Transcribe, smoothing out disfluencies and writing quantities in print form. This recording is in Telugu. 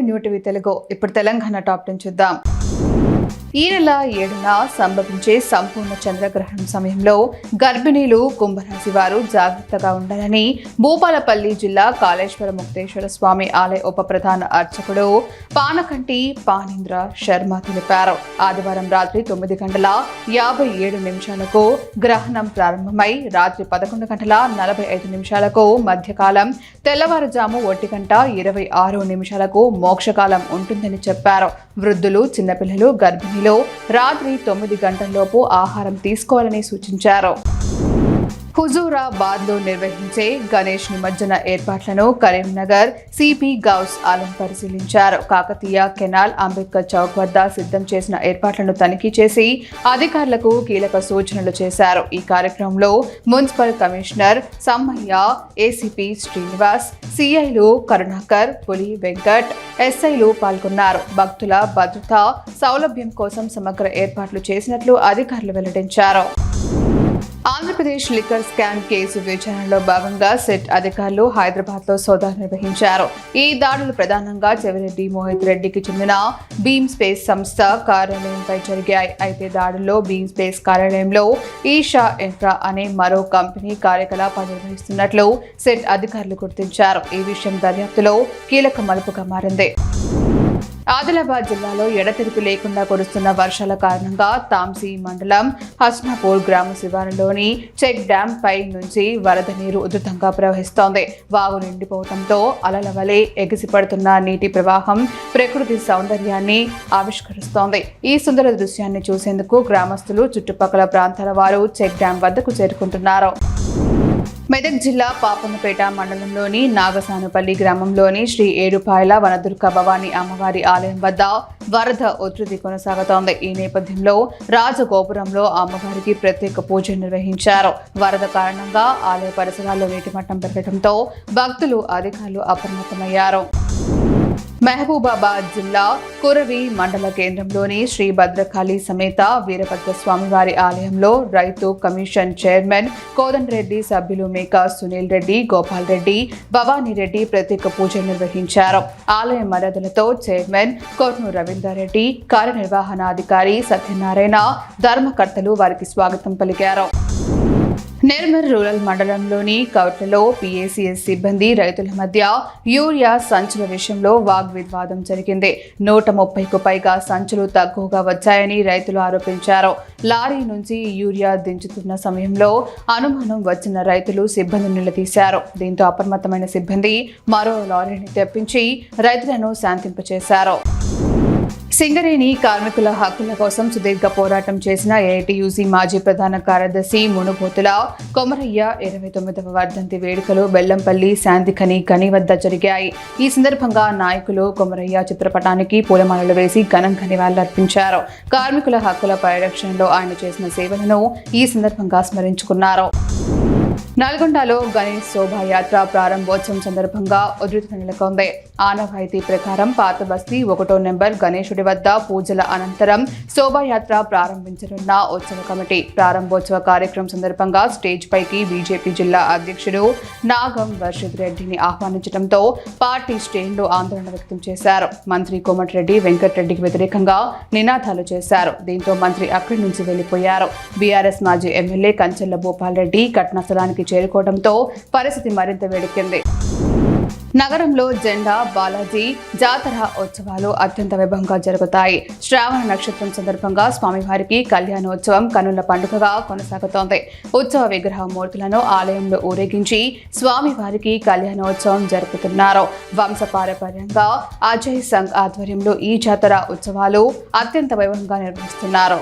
న్యూటివి తెలుగు. ఇప్పుడు తెలంగాణ టాప్ 10 చూద్దాం. ఈ నెల 7న సంభవించే సంపూర్ణ చంద్రగ్రహణం సమయంలో గర్భిణీలు, కుంభరాశి వారు జాగ్రత్తగా ఉండాలని భూపాలపల్లి జిల్లా కాళేశ్వర ముక్తేశ్వర స్వామి ఆలయ ఉప ప్రధాన అర్చకుడు పానకంటి పానీంద్ర శర్మ తెలిపారు. ఆదివారం రాత్రి 9:57 గ్రహణం ప్రారంభమై రాత్రి 11:45 మధ్యకాలం, తెల్లవారుజాము 1:26 మోక్షకాలం ఉంటుందని చెప్పారు. వృద్ధులు, చిన్నపిల్లలు, గర్భిణీలు రాత్రి 9 గంటలలోపు ఆహారం తీసుకోవాలని సూచించారు. హుజూరాబాద్ లో నిర్వహించే గణేష్ నిమజ్జన ఏర్పాట్లను కరీంనగర్ సిపి గౌస్ ఆలం పరిశీలించారు. కాకతీయ కెనాల్, అంబేద్కర్ చౌక్ వద్ద సిద్ధం చేసిన ఏర్పాట్లను తనిఖీ చేసి అధికారులకు కీలక సూచనలు చేశారు. ఈ కార్యక్రమంలో municipal commissioner Sammaiah, ACP Srinivas, సిఐలు కరుణాకర్, పులి వెంకట్, ఎస్ఐలు పాల్గొన్నారు. భక్తుల భద్రతా సౌలభ్యం కోసం సమగ్ర ఏర్పాట్లు చేసినట్లు అధికారులు వెల్లడించారు. ఆంధ్రప్రదేశ్ లిక్కర్ స్కామ్ కేసు విచారణలో భాగంగా సెట్ అధికారులు హైదరాబాద్ లో సోదాలు నిర్వహించారు. ఈ దాడులు ప్రధానంగా చెవిరెడ్డి మోహిత్ రెడ్డికి చెందిన బీమ్ స్పేస్ సంస్థ కార్యాలయంపై జరిగాయి. అయితే దాడుల్లో బీమ్ స్పేస్ కార్యాలయంలో ఈషా ఇన్ఫ్రా అనే మరో కంపెనీ కార్యకలాపాలు నిర్వహిస్తున్నట్లు సెట్ అధికారులు గుర్తించారు. ఈ విషయం దర్యాప్తులో కీలక మలుపుగా మారింది. ఆదిలాబాద్ జిల్లాలో ఎడతెరిపి లేకుండా కురుస్తున్న వర్షాల కారణంగా తాంసీ మండలం హస్నాపూర్ గ్రామ శివారులోని చెక్ డ్యాం పై నుంచి వరద నీరు ఉధృతంగా ప్రవహిస్తోంది. వాగు నిండిపోవడంతో అలల వలె ఎగిసిపడుతున్న నీటి ప్రవాహం ప్రకృతి సౌందర్యాన్ని ఆవిష్కరిస్తోంది. ఈ సుందర దృశ్యాన్ని చూసేందుకు గ్రామస్తులు, చుట్టుపక్కల ప్రాంతాల వారు చెక్ డ్యాం వద్దకు చేరుకుంటున్నారు. మెదక్ జిల్లా పాపన్నపేట మండలంలోని నాగసానుపల్లి గ్రామంలోని శ్రీ ఏడుపాయల వనదుర్గ భవానీ అమ్మవారి ఆలయం వద్ద వరద ఉధృతి కొనసాగుతోంది. ఈ నేపథ్యంలో రాజగోపురంలో అమ్మవారికి ప్రత్యేక పూజలు నిర్వహించారు. వరద కారణంగా ఆలయ పరిసరాల్లో నీటి మట్టం పెరగడంతో భక్తులు, అధికారులు అప్రమత్తమయ్యారు. మహబూబాబాద్ జిల్లా కురవి మండల కేంద్రంలోని శ్రీ భద్రకాళి సమేత వీరభద్ర స్వామివారి ఆలయంలో రైతు కమిషన్ చైర్మన్ కోదండరెడ్డి, సభ్యులు మేకా సునీల్ రెడ్డి, గోపాల్ రెడ్డి, భవానీ రెడ్డి ప్రత్యేక పూజలు నిర్వహించారు. ఆలయ మర్యాదలతో చైర్మన్ కొర్ను రవీందర్ రెడ్డి, కార్యనిర్వహణాధికారి సత్యనారాయణ, ధర్మకర్తలు వారికి స్వాగతం పలికారు. నిర్మల్ రూరల్ మండలంలోని కౌట్లలో పీఏసీఎస్ సిబ్బంది, రైతుల మధ్య యూరియా సంచుల విషయంలో వాగ్వివాదం జరిగింది. 130కు పైగా సంచులు తక్కువగా వచ్చాయని రైతులు ఆరోపించారు. లారీ నుంచి యూరియా దించుతున్న సమయంలో అనుమానం వచ్చిన రైతులు సిబ్బందిని నిలదీశారు. దీంతో అప్రమత్తమైన సిబ్బంది మరో లారీని తెప్పించి రైతులను శాంతింపచేశారు. సింగరేణి కార్మికుల హక్కుల కోసం సుదీర్ఘ పోరాటం చేసిన ఏఐటీయూసీ మాజీ ప్రధాన కార్యదర్శి మునుబోతుల కొమరయ్య 29వ వర్ధంతి వేడుకలు బెల్లంపల్లి శాంతిఖని గని వద్ద జరిగాయి. ఈ సందర్భంగా నాయకులు కొమరయ్య చిత్రపటానికి పూలమాలలు వేసి ఘనంగా నివాళులర్పించారు. కార్మికుల హక్కుల పరిరక్షణలో ఆయన చేసిన సేవలను ఈ సందర్భంగా స్మరించుకున్నారు. నల్గొండలో గణేష్ శోభాయాత్ర ప్రారంభోత్సవం సందర్భంగా ఉధృతి నెలకొంది. ఆనవాయితీ ప్రకారం పాత బస్తీ 1వ నెంబర్ గణేశుడి వద్ద పూజల అనంతరం శోభాయాత్ర ప్రారంభించనున్న ఉత్సవ కమిటీ ప్రారంభోత్సవ కార్యక్రమం సందర్భంగా స్టేజ్ పైకి బీజేపీ జిల్లా అధ్యక్షుడు నాగం వర్షిత్ రెడ్డిని ఆహ్వానించడంతో పార్టీ శ్రేణులు ఆందోళన వ్యక్తం చేశారు. మంత్రి కోమటిరెడ్డి వెంకటరెడ్డికి వ్యతిరేకంగా నినాదాలు చేశారు. దీంతో మంత్రి అక్కడి నుంచి వెళ్లిపోయారు. బీఆర్ఎస్ మాజీ ఎమ్మెల్యే కంచెల్ల భూపాల్ రెడ్డి ఘటనా స్థలానికి చేరుకోవడంతో పరిస్థితి మరింత వేడెక్కింది. నగరంలో జెండా బాలాజీ జాతర ఉత్సవాలు అత్యంత వైభవంగా జరుగుతాయి. శ్రావణ నక్షత్రం సందర్భంగా స్వామివారికి కళ్యాణోత్సవం కనుల పండుగగా కొనసాగుతోంది. ఉత్సవ విగ్రహ మూర్తులను ఆలయంలో ఊరేగించి స్వామివారికి కళ్యాణోత్సవం జరుపుతున్నారు. వంశపారపర్యంగా అజయ్ సంఘ్ ఆధ్వర్యంలో ఈ జాతర ఉత్సవాలు అత్యంత వైభవంగా నిర్వహిస్తున్నారు.